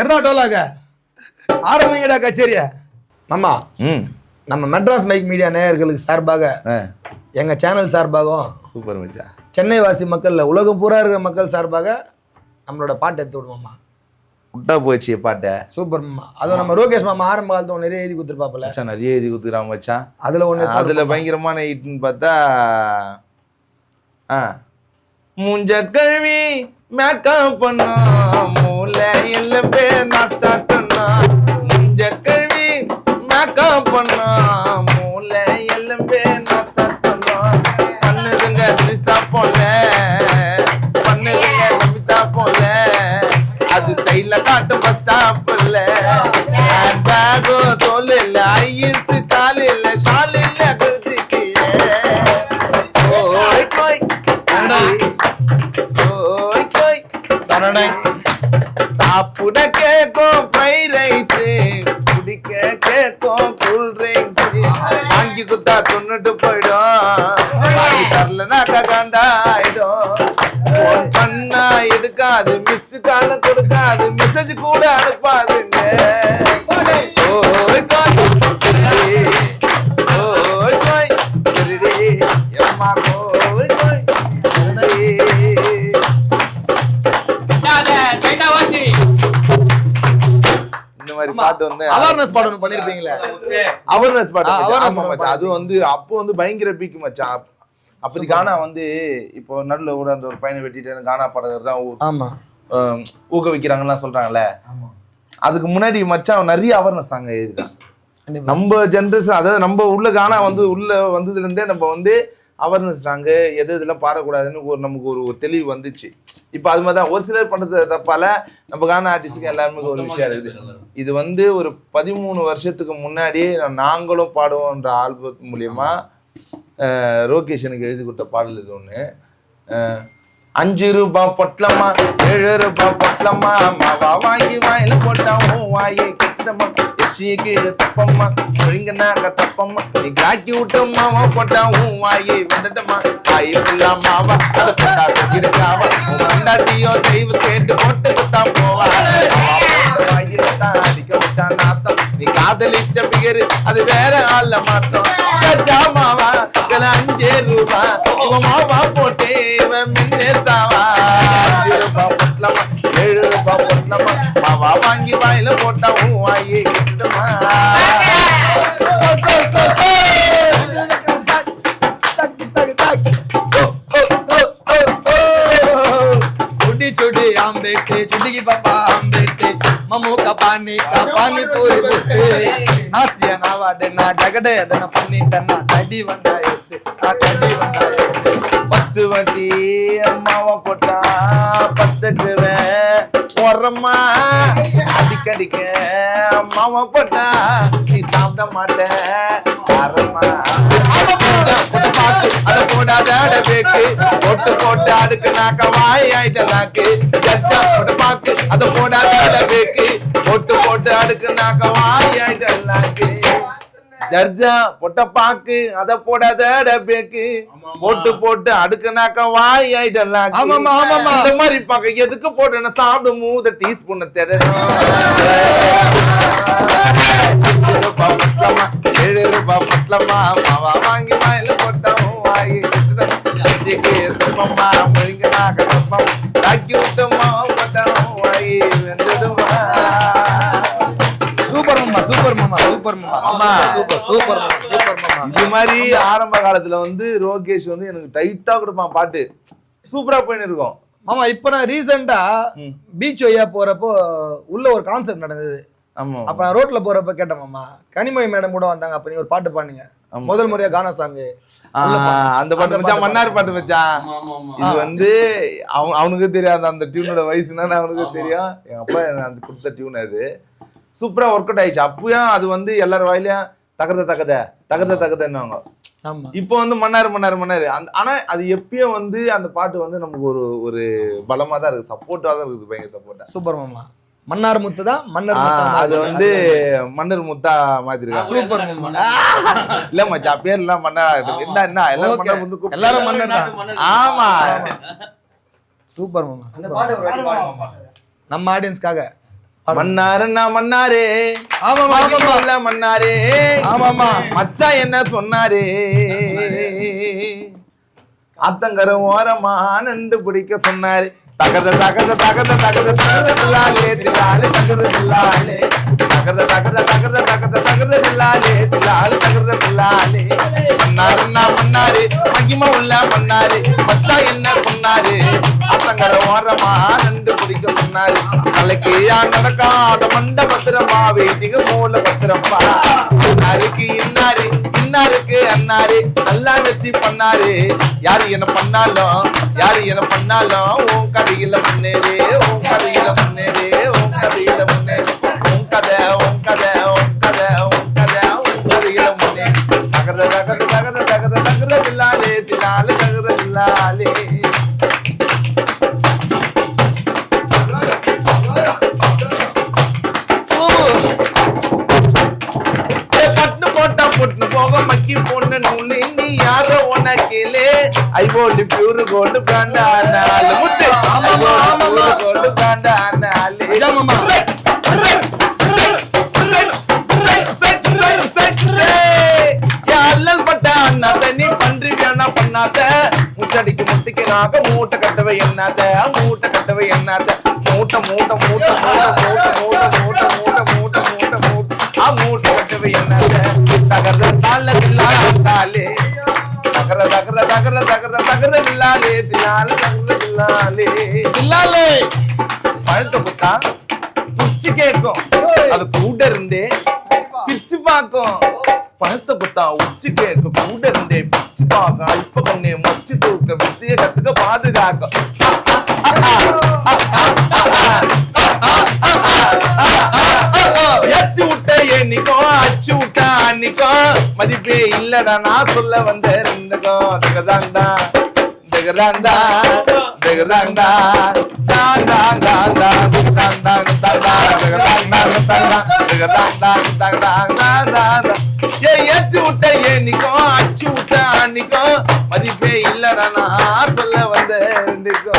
எர்னாடோலாக ஆரம்பிங்கடா கச்சேரிய. மாமா, நம்ம Madras mic media நேயர்களுக்கு சார்பாக எங்க சேனல் சார்பாகவும் சூப்பர் மச்சா, சென்னை வாசி மக்கள், உலகம் பூரா இருக்கிற மக்கள் சார்பாக நம்மளோட பாட்டு எடுத்து விடுவோம்மா. விட்டா போச்சு பாட்டை. சூப்பர் மாமா. அதுவும் நம்ம ரோகேஷ் மாமா ஆரம்ப காலத்துல நிறைய எழுதி கொடுத்துருப்பாப்புல. நிறைய எழுதி கொடுத்துக்கிறான் மச்சான். அதுல பயங்கரமான ஹிட்னு பார்த்தா முஞ்ச கழுவி மேக்கப் பண்ணா மூளை எல்லம்பே நாஸ்தா பண்ணா. முஞ்ச கழுவி மேக்கப் பண்ணா மூளை எல்லம்பே நாஸ்தா பண்ணா. பண்ணுதுங்க திரிசா போல, பண்ணுதுங்க கவிதா போல, அது சைட்ல காட்டும் பஸ் ஸ்டாப்ல. பேகோ தோல் இல்ல, ஐயர்ஸு கால் இல்ல, ஷால் இல்ல, கழுத்துக்கு ஓய் கோய் ஓய் கோய் சாப்பிட கேக்கும் ஃப்ரைட் ரைஸ், குடிக்க கேக்கும் கூல் ட்ரிங்க்ஸ். வாங்கி குத்தா துண்ணுட்டு போயிடும், வாங்கி தரலனாக்கா காண்டா ஆயிடும். போன் பண்ணா எடுக்காது, மிஸ் கால கொடுக்காது, மெசேஜ் கூட அனுப்பாதுங்க. ஓய் கோய் ஓய் கோய் எம்மா கோய் கோய். இந்த மாதிரி பாட்டு வந்து அவேர்னஸ் பாட்டு ஒன்று பண்ணிருப்பீங்களே. அவேர்னஸ் பாட்டு. ஆமா மச்சான், அது வந்து அப்போ வந்து பயங்கர பீக்கு மச்சான். அப்படி கானா வந்து இப்போ நடுவில் கூட அந்த ஒரு பையனை வெட்டிட்டு கானா பாடகர் தான் ஊக்குவிக்கிறாங்கலாம் சொல்றாங்கல்ல. அதுக்கு முன்னாடி மச்சான் நிறைய அவேர்னஸ் சாங் எழுதிட்டான். நம்ம ஜென்ரேஷன், அதாவது நம்ம உள்ள கானா வந்து உள்ள வந்ததுல இருந்தே நம்ம வந்து அவேர்னஸ் சாங்கு எது இதெல்லாம் பாடக்கூடாதுன்னு நமக்கு ஒரு தெளிவு வந்துச்சு. இப்போ அது மாதிரி தான் ஒரு சிலர் பண்ணுறது தப்பால நம்ம கானா ஆர்டிஸ்டுக்கு எல்லாருமே ஒரு விஷயம் இருக்குது. இது வந்து ஒரு 13 வருஷத்துக்கு முன்னாடி நாங்களும் பாடுவோன்ற ஆல்பம் மூலியமா ரோகேஷனுக்கு எழுதி கொடுத்த பாடல் இது ஒன்று. 5 ரூபாய் பொட்டலம்மா 7 ரூபாய் பொட்டலம்மா, மாவா வாங்கி வாயில போட்டா வாயை கிட்டம்மா, எச்சிய கீழே தப்பம்மா, ஒழுங்கனாக்க தப்பம்மா, நீ காக்கி விட்ட மாவா போட்டா வாயை வந்துட்டம்மா, வாயை ஃபுல்லா மாவா அதை போட்டா தக்கிடுக்காவா, கொண்டாட்டியோ தெய்வ கேட்டு போட்டு தான் போவா, வாயில தான் அடிக்க விட்டா நாத்தம், நீ காதலிச்ச பிகரு அது வேற ஆள்ல மாத்தம். மாவா 5 ரூபாய் இவன் மாவா போட்டு இவன் மின்னேத்தாவா. 5 ரூபாய் பொட்டலம்மா 7 ரூபாய் பொட்டலம்மா, மாவா வாங்கி வாயில போட்டா வாயே கிட்டமா. छोटी छोटी आम बेटे छोटी की पापा आम बेटे ममो का पानी पूरी बुट्टे नासिया नावा देना जगड़े देना पन्नी करना तड़ी बंदा ऐसे तड़ी बंदा ऐसे பஸ் வண்டி அம்மாவை போட்டா பத்துக்குவே உரம்மா அடிக்கடிக்க அம்மாவை போட்டா நீ சாப்பிட மாட்டேன் அதை போடாத பேக்கு போட்டு போட்டு அதுக்கு நாக்க வாய் ஆயிட்ட நாக்கு போட்டு பாக்கு அதை போடாத பேக்கு போட்டு போட்டு அதுக்கு நாக்க வாய் ஆயிட்ட நாக்கு. ஜர்ஜா பொட்ட பாக்கு அத போடாத டபேக்கு போட்டு போட்டு அடுக்குனாக்க வாய் ஆயிடலாம். இந்த மாதிரி பாக்க எதுக்கு போட்டு சாப்பிடும் மூத டீஸ்பூன் தேடணும். 7 ரூபாய் பொட்டலம்மா மாவா வாங்கி வாயில போட்டோம் வாங்கி சுப்பம்மா முழுங்கினாக்க சுப்பம் தாக்கி விட்டோமா போட்டோம் வாங்கி வெந்ததுமா. சூப்பர் மாமா சூப்பர் மாமா சூப்பர் மாமா சூப்பர் சூப்பர் சூப்பர் மாமா. இது மாதிரி ஆரம்ப காலத்துல வந்து ரோகேஷ் வந்து எனக்கு டைட்டா கொடுப்பான் பாட்டு, சூப்பரா போயின்னு இருக்கும் மாமா. இப்ப நான் ரீசெண்டா பீச் வழியா போறப்போ உள்ள ஒரு கான்சர்ட் நடந்தது. ஆமா, அப்ப நான் ரோட்ல போறப்ப கேட்டேன் மாமா, கனிமொழி மேடம் கூட வந்தாங்க. அப்ப நீ ஒரு பாட்டு பாடுங்க, முதல் முறையா கானா சாங் அந்த பாட்டு மச்சான், மன்னார் பாட்டு மச்சான். இது வந்து அவனுக்கு தெரியாது அந்த டியூனோட வயசுனா அவனுக்கு தெரியும். எங்க அப்பா அந்த கொடுத்த டியூன் அது சூப்பரா ஒர்க் அவுட் ஆயிடுச்சு. அப்பயும் அது வந்து எல்லாரும் வாயிலையும் தகதன்னுவாங்க. இப்போ வந்து மன்னார் ஆனா அது எப்பயும் வந்து அந்த பாட்டு வந்து நமக்கு ஒரு பலமா தான் இருக்கு, சப்போர்ட்டா தான் இருக்குது, பயங்கர சப்போர்ட்டா. சூப்பர் மாமா. மன்னார் முத்து தான் மன்னர், அது வந்து மன்னர் முத்தா மாத்திருக்காங்க. சூப்பர் மாமா. இல்ல மச்சான் பேர் எல்லாம் மன்னர் என்ன எல்லாரும் மன்னர் முத்து எல்லாரும் மன்னர் தான். ஆமா சூப்பர் மாமா. நம்ம ஆடியன்ஸ்க்காக மன்னாருன்னா மன்னாரே, ஆமாமா மன்னாரே, ஆமாமா மச்சா என்ன சொன்னாரே, ஆத்தங்கர ஓரமா நண்டு பிடிக்க சொன்னாரு. தகத தகத தகத தகத தகத தில்லாலே தில்லாலே தகத தில்லாலே தகத தகத தகத தகத தகத தில்லாலே தில்லாலே தகத தில்லாலே. மன்னாருன்னா மன்னாரு, மகிமை உள்ள மன்னாரு, மச்சா என்ன சொன்னாரு, ஆத்தங்கர ஓரமா நண்டு பிடிக்க சொன்னாரு. தலைக்கு நடக்காத மண்ட பத்திரமா, வேதிக மூல பத்திரமா. இன்னாருக்கு இன்னாரு, இன்னாருக்கு அன்னாரு, நல்லா வச்சு பண்ணாரு. யாரு என்ன பண்ணாலும், யாரு என்ன பண்ணாலும் உன் கதையில முன்னேறே, உன் கதையில முன்னேறே, உன் கதையில முன்னேறே, உன் கதை உன் கதை உன் கதை உன் கதை உன் கதையில முன்னேறே. தகர தகர தகர தகர தகர தில்லாலே தில்லாலே தகர தில்லாலே. பட்டு போட்டா பொட்டு போக மக்கி பொண்ணு நூலு, நீ யாரோ உனக்கேலே. ஐபோல்டு பியூர் கோல்டு பிராண்ட் ஆனாலே முத்து, கோல்டு பிராண்ட் ஆனாலே. அல்லல் பட்ட அண்ணா நீ பன்றி வேணா பண்ணாத, முச்சடிக்கு முட்டிக்கிறாக மூட்டை கட்டவை என்னாத, மூட்டை கட்டவை என்னாத, மூட்டை மூட்டை மூட்டை மூட்டை மூட்டை மூட்டை மூட்டை மூட்டை மூட்டை மூட்டை மூட்டை கட்டவை என்னாத. தகர தால தில்லாலே தகர தகர தகர தகர தகர தில்லாலே தில்லாலே தகர தில்லாலே தில்லாலே. பழத்தை குத்தா குச்சி கேட்கும், அது கூட இருந்தே பிச்சு பார்க்கும். பழத்தை குத்தா உச்சி கேட்கும், கூட இருந்தே பிச்சு பார்க்கும். அல்ப கண்ணே மொச்சி தூக்க விசைய கத்துக்க பாதுகாக்கும். ஏத்தி விட்ட எண்ணிக்கோ, அச்சு விட்ட அன்னிக்கோ, மதிப்பே இல்லடா நான் சொல்ல வந்த இருந்துக்கோ. தகதாண்டா தகதாண்டா தகதாண்டா தாண்டா தாண்டா தாண்டா தாண்டா தகதாண்டா தாண்டா தகதாண்டா தாண்டா தாண்டா. ஏத்தி விட்ட எண்ணிக்கோ, அச்சு விட்ட அன்னிக்கோ, மதிப்பே இல்லடா நான் சொல்ல வந்த இருந்துக்கோ.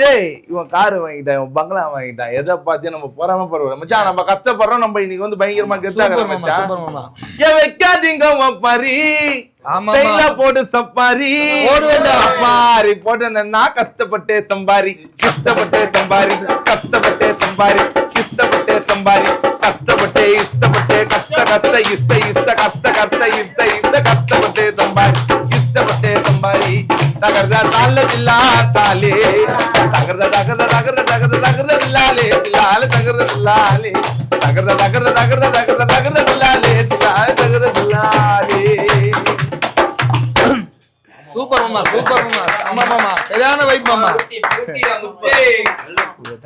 டேய், இவன் காரு வாங்கிட்டான், இவன் பங்களா வாங்கிட்டான், எதை பார்த்து நம்ம பொறாம பரவாயில்ல மச்சான். நம்ம கஷ்டப்படுறோம், நம்ம இன்னைக்கு வந்து பயங்கரமா கெத்தாக மச்சான். ஏன் வைக்காதீங்க பரி போட்டு சப்பாரி சப்பாரி போட்டேன்னா கஷ்டப்பட்டே சம்பாரி, கஷ்டப்பட்டே சம்பாரி, கஷ்டப்பட்டே சம்பாரி, இஷ்டப்பட்டே சம்பாரி, கஷ்டப்பட்டே இஷ்டப்பட்டே கஷ்ட கஷ்ட இஷ்ட இஷ்ட கஷ்ட கஷ்ட இஷ்ட இஷ்ட கஷ்டப்பட்டே சம்பாரி, இஷ்டப்பட்டே சம்பாரி. தகர்தா தால தில்லா தாலே தகர்த தகர்த தகர்த தகர்த தகர்த தில்லாலே தில்லாலே தகர்த தில்லாலே தகர்த தகர்த தகர்த தகர்த தகர்த தில்லாலே தில்லாலே தகர்த தில்லாலே. சூப்பர் மாமா, சூப்பர் மாமா. ஆமா மாமா, சரியான வைப் மாமா.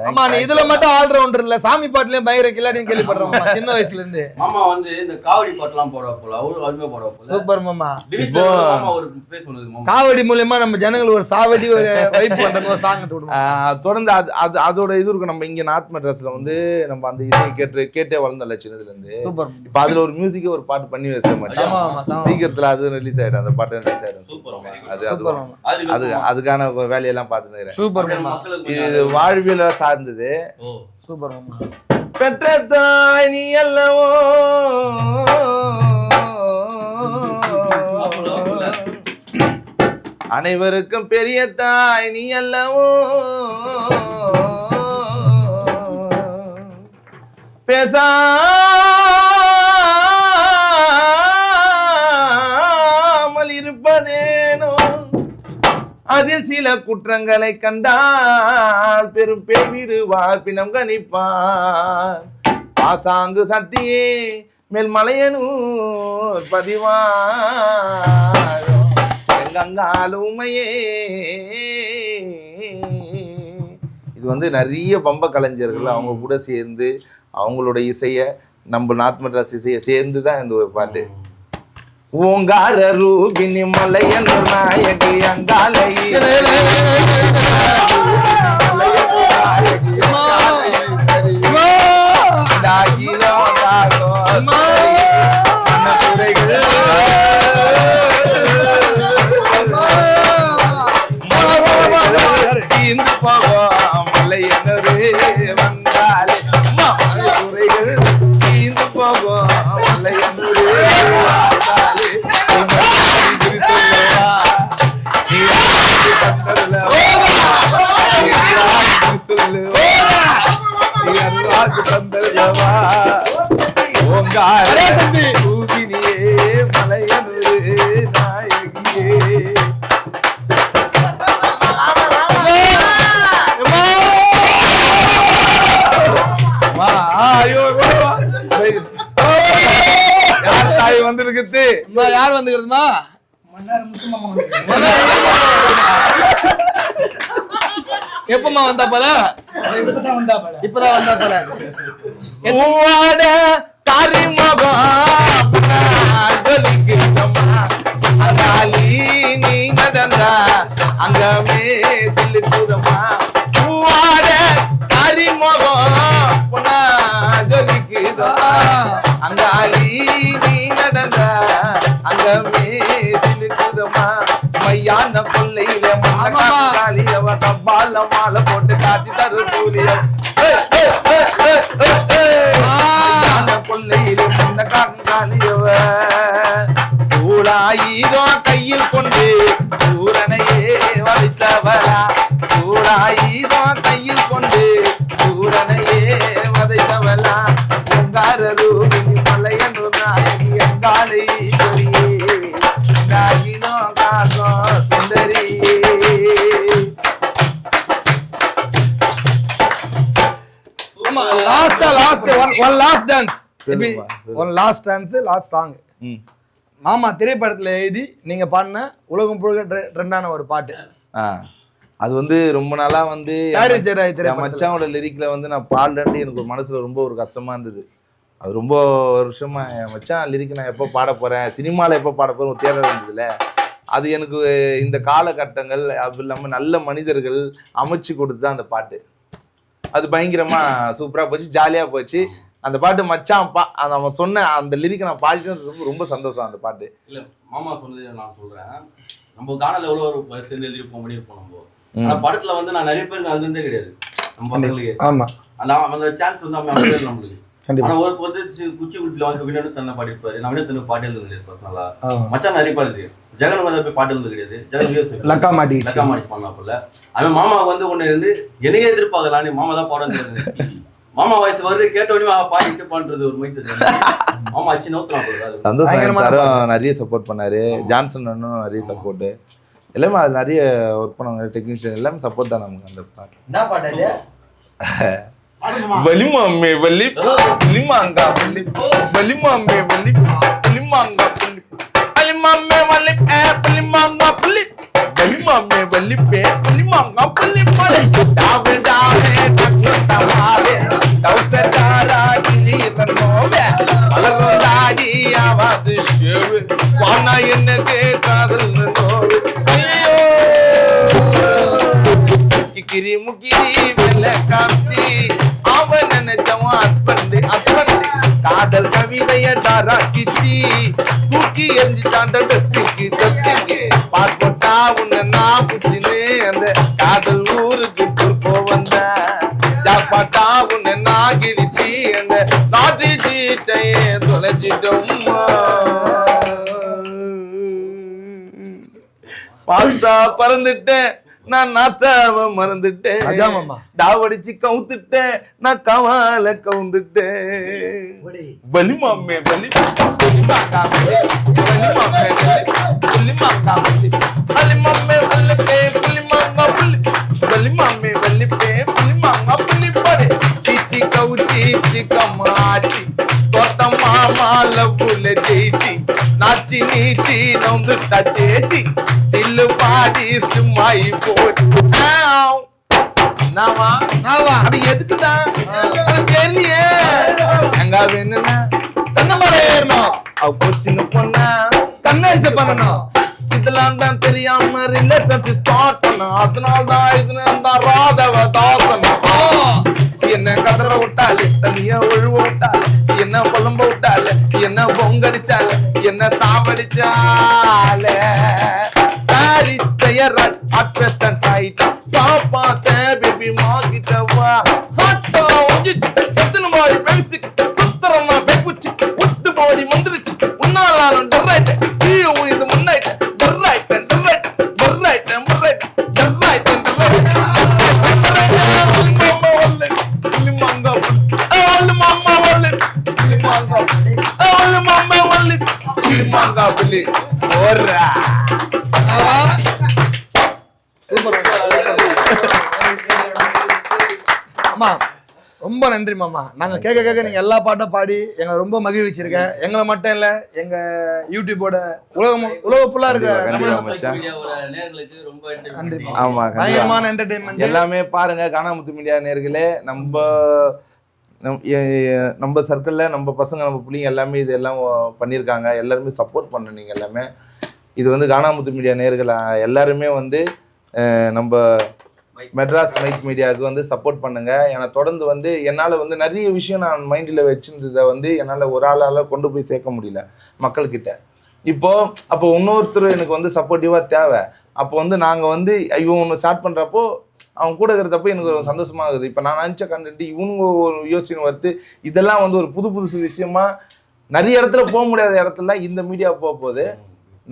ஆமா, நீ இதுல மட்டும் ஆல் ரவுண்டர் இல்ல, சாமி பாட்டுலயும் பயங்கர கில்லாடின்னு கேள்விப்படுறோம் மாமா, சின்ன வயசுல இருந்து. மாமா வந்து இந்த காவடி பாட்டுலாம் போட போல, அவரு அருமையா போட போல. சூப்பர் மாமா. இப்போ ஒரு பேஸ் ஒண்ணுது மாமா. காவடி மூலமா நம்ம ஜனங்களுக்கு ஒரு சாவடி ஒரு வைப் பண்ற ஒரு சாங் தோடும். தொடர்ந்து அது அதோட இது இருக்கும். நம்ம இங்க நார்த் மெட்ராஸ்ல வந்து நம்ம அந்த இதை கேட்டே வளர்ந்தல சின்னதுல இருந்து. சூப்பர். இப்ப அதுல ஒரு மியூசிக்கே ஒரு பாட்டு பண்ணி வச்சேன் மச்சான். சீக்கிரத்துல அது ரிலீஸ் ஆயிடும், அந்த பாட்டு ரிலீஸ் ஆயிடும். சூப்பர். அது அதுக்கான வேலையெல்லாம் பாத்துக்கிறேன். சூப்பர் மாமா. இது வாழ்வியல சார்ந்தது. சூப்பர் மாமா. பெற்ற தாய் நீ அல்லவோ, அனைவருக்கும் பெரிய தாய் நீ அல்லவோ, பேசாமல் இருப்பதேனோ, அதில் சில குற்றங்களை கண்டால் பெரும் பேய்விடுவார் பிணம் கணிப்பார். ஆசாங்கு சத்தியே மேல்மலையனூர் பதிவார் எங்கங்காலுமையே. இது வந்து நிறைய பம்ப கலைஞர்கள் அவங்க கூட சேர்ந்து அவங்களோட இசையை, நம்ம நார்த் மெட்ராஸ் இசையை சேர்ந்து தான் இந்த ஒரு பாட்டு. ஓங்கார ரூபினி மலையன் நாயகி அங்காலை மலையனரே வந்தா அருளாக்கு தந்தல்லவா ஓங்கார பூவினியே மலையனூரே நாயகியே தாய் வந்திருக்குது. யார் வந்துக்கிறதுமா? எப்பமா வந்தா போல? இப்பதான் வந்தா போல. நீங்க தந்தா அங்கமே சொல்லிக்குதமா அங்காளி நீ நடந்தா அங்கமே சிலுக்குதமா மையான கொல்லையில மண்ணாளி அவ தப்பால மாலை போட்டு காட்டி தரு கூலிய கொல்லையில மண்ண காட்டியவ சூடாயிரோ கையில் கொண்டு சூரனையே வதைத்தவரா சூடாயிரோ கையில் கொண்டு சூரனையே வதைத்தவளா ரூபினி மலையனு நாயகி அங்காளை சொல்லியே நாகினோ காசோ சுந்தரியே லாஸ்ட் சாங் மாமா திரைப்படத்துல எழுதி நீங்க பாடின உலகம் முழுக்க ட்ரெண்டான ஒரு பாட்டு. அது வந்து ரொம்ப நாளா வந்து மச்சானோட லிரிக்ல வந்து நான் பாடுறேன்ட்டு எனக்கு ஒரு மனசுல ரொம்ப ஒரு கஷ்டமா இருந்தது. அது ரொம்ப வருஷமா என் மச்சான் லிரிக் நான் எப்போ பாட போறேன், சினிமாவில் எப்போ பாட போறேன் ஒரு தேடல் இருந்ததுல. அது எனக்கு இந்த காலகட்டங்கள் அது இல்லாமல் நல்ல மனிதர்கள் அமைச்சு கொடுத்து அந்த பாட்டு அது பயங்கரமா சூப்பரா போச்சு, ஜாலியா போச்சு. அந்த பாட்டு மச்சான் அவன் சொன்ன அந்த லிரிக்கை நான் பாடிட்டு ரொம்ப ரொம்ப சந்தோஷம். அந்த பாட்டு இல்ல மாமா சொன்னது நான் சொல்றேன். நம்ம காணல எவ்வளோ ஒரு சேர்ந்து எழுதிருப்போம் பண்ணியிருப்போம். நம்ம ஆனா படத்துல வந்து நான் நிறைய பேருக்கு அது கிடையாது நம்ம பசங்களுக்கு. ஆமா அந்த சான்ஸ் வந்து அமைச்சது நம்மளுக்கு. ஆனா ஒரு வந்து குச்சி குட்டில வந்து வினோட தன்னை பாடிருப்பாரு, நான் வினோத் தனக்கு பாட்டு எழுதுறது கிடையாது பர்சனலா. மச்சான் நிறைய பாடுது, ஜெகன் வந்து போய் பாட்டு எழுதுறது கிடையாது. ஜெகன் லக்கா மாட்டி பண்ணாப்புல அவன் மாமா வந்து ஒண்ணு இருந்து என்னையே எதிர்பார்க்கலாம், நீ மாமா தான் பாடம் மாமா வயசு வருது கேட்ட உடனே பாடிட்டு பண்றது ஒரு மைண்ட். மாமா அச்சு நோக்கலாம். சந்தோஷம் சாரும் நிறைய சப்போர்ட் பண்ணாரு, ஜான்சன் அண்ணனும் நிறைய சப்போர்ட், எல்லாமே அது நிறைய ஒர்க் பண்ணுவாங்க, டெக்னீஷியன் எல்லாமே சப்போர்ட் தான் நமக்கு. அந்த பாட்டு என்ன பாட்டு? வலிமாமே வலி வலிமாங்கா வலி வலிமாமே வலி வலிமாங்கா வலி வலிமாமே வலி வலிமாங்கா வலி வலிமாமே வலி வலிமாங்கா வலி பலே டாவே டாவே தக்குதமாவே தௌசதாரா கினிதனோவே அலகோடாடி ஆவாது ஷேவு வானா என்னதே காதல் நோவே ஐயோ கிரி முகிரி வெல்ல காசி அவன ஜவான் பண்டு அப்பண்டு காதல் கவிதைய தாராக்கிச்சி தூக்கி எஞ்சி தாண்ட டஸ்டிக்கு டஸ்டிக்கு பாஸ்போர்ட்டா உன்னை நான் புச்சினே அந்த காதல் ஊருக்கு பொறுப்போ வந்த ஜாப்பாட்டா உன்னை நான் கிழிச்சி அந்த நாட்டு சீட்டையே தொலைச்சிட்டோம்மா பாஸ்தா பறந்துட்டேன் நான் நாசாவ மறந்துட்டேன், டாவடிச்சு கவுத்துட்டேன் நான் கவால கவுந்துட்டேன். வலிமாமே வலி வலிமாக்கா வலிமாமே வலிமாக்கா வலிமாமே வலிப்பே வலிமாங்கா வலி வலிமாமே வலிப்பே வலிமாங்கா வலி படே சீச்சி கவுச்சி சிக்கமாச்சி தோட்ட மாமா லவ்வுல ஜெயிச்சி நாச்சி நீச்சி நொந்து தச்சேச்சி தில்லு பாடி சும்மாயி போச்சு. நாவா நாவா அது எதுக்குதான் தெரியலையே. எங்க வேணும்னா தென்னமரம் ஏறணும், அவ கொச்சின்னு பொண்ணா கண்ணாச்சு பண்ணணும், இதெல்லாம் தான் தெரியாம ரிலேஷன்ஷிப் காட்டணும். அதனால்தான் இதுன்னு ராதவ தாசனம். என்ன கதற விட்டாலே தனியா ஒழுவ விட்டாலே என்ன புலம்ப விட்டாலே என்ன பொங்கடிச்சால என்ன சாவடிச்சால தாரி தயாராஜ் அட்வெஸ்டன் டைட்டா பாப்பாத்த பேபி மாகிட்டவா ஹாட்டா ஒஞ்சிச்சு எத்தனை மாதிரி பென்சி சுத்தரமா பெக்குச்சு உட்டு போடி மந்திரிச்சு உன்னாலும் டர்ரைட் நீயோ இது முன்னாயிட்ட டர்ரைட் டர்ரைட் டர்ரைட் டர்ரைட் டர்ரைட் டர்ரைட் போக்கா புள்ளி ஓடுறா. அம்மா ரொம்ப நன்றி மாமா. நாங்க கேட்க கேட்க நீங்க எல்லா பாட்டும் பாடி எங்களை ரொம்ப மகிழ்விச்சிருக்க. எங்களை மட்டும் இல்ல, எங்க யூடியூபோட உலக ஃபுல்லா இருக்க நேயர்களுக்கு ரொம்ப நன்றி. ஆமா, பயங்கரமான என்டர்டெயின்மெண்ட் எல்லாமே பாருங்க. கானாமுத்து மீடியா நேயர்களே, நம்ம சர்க்கிளில் நம்ம பசங்க நம்ம பிள்ளைங்க எல்லாமே இது எல்லாம் பண்ணியிருக்காங்க. எல்லாருமே சப்போர்ட் பண்ண நீங்கள் எல்லாமே. இது வந்து கானாமுத்து மீடியா நேயர்கள் எல்லாருமே வந்து நம்ம மெட்ராஸ் மைக் மீடியாவுக்கு வந்து சப்போர்ட் பண்ணுங்க. ஏன்னா தொடர்ந்து வந்து என்னால் வந்து நிறைய விஷயம் நான் மைண்டில் வச்சுருந்ததை வந்து என்னால் ஒரு ஆளால் கொண்டு போய் சேர்க்க முடியல மக்கள்கிட்ட. அப்போ இன்னொருத்தர் எனக்கு வந்து சப்போர்ட்டிவாக தேவை. அப்போ வந்து நாங்கள் வந்து இவங்க ஒன்று ஸ்டார்ட் பண்ணுறப்போ அவங்க கூட இருக்கிறப்போ எனக்கு ஒரு சந்தோஷமாகுது. இப்போ நான் நினச்ச கண்டென்ட் இவங்க ஒரு யோசனை வருது. இதெல்லாம் வந்து ஒரு புது விஷயமா நிறைய இடத்துல போக முடியாத இடத்துல இந்த மீடியா போகுது.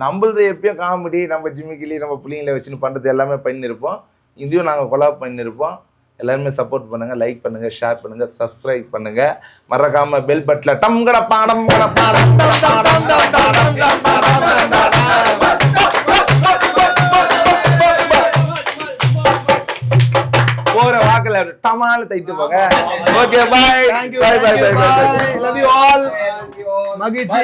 நம்மளது எப்பயும் காமெடி, நம்ம ஜிம்மிக்கிளி நம்ம பிள்ளைங்களை வச்சுன்னு பண்ணுறது எல்லாமே பண்ணியிருப்போம். இதையும் நாங்கள் கொலாப் பண்ணியிருப்போம். எல்லாருமே சப்போர்ட் பண்ணுங்கள், லைக் பண்ணுங்கள், ஷேர் பண்ணுங்கள், சப்ஸ்கிரைப் பண்ணுங்கள். மறக்காமல் பெல் பட்டில் டம்கட பாடம் போற வாக்குல டமால தைட்டு போங்க. Okay, bye. Bye bye bye bye. Love you all. மகிழ்ச்சி.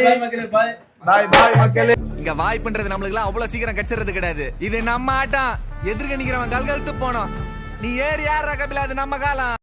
பாய் பாய் மக்களே. இங்க வாய்ப்புன்றது நம்மளுக்குலாம் அவ்வளவு சீக்கிரம் கிடைச்சிறது கிடையாது. இது நம்ம ஆட்டம். எதிர்க்க நிக்கிறவன் கல்கழுத்து போனோம். நீ ஏறி யார் கபில, அது நம்ம காலம்.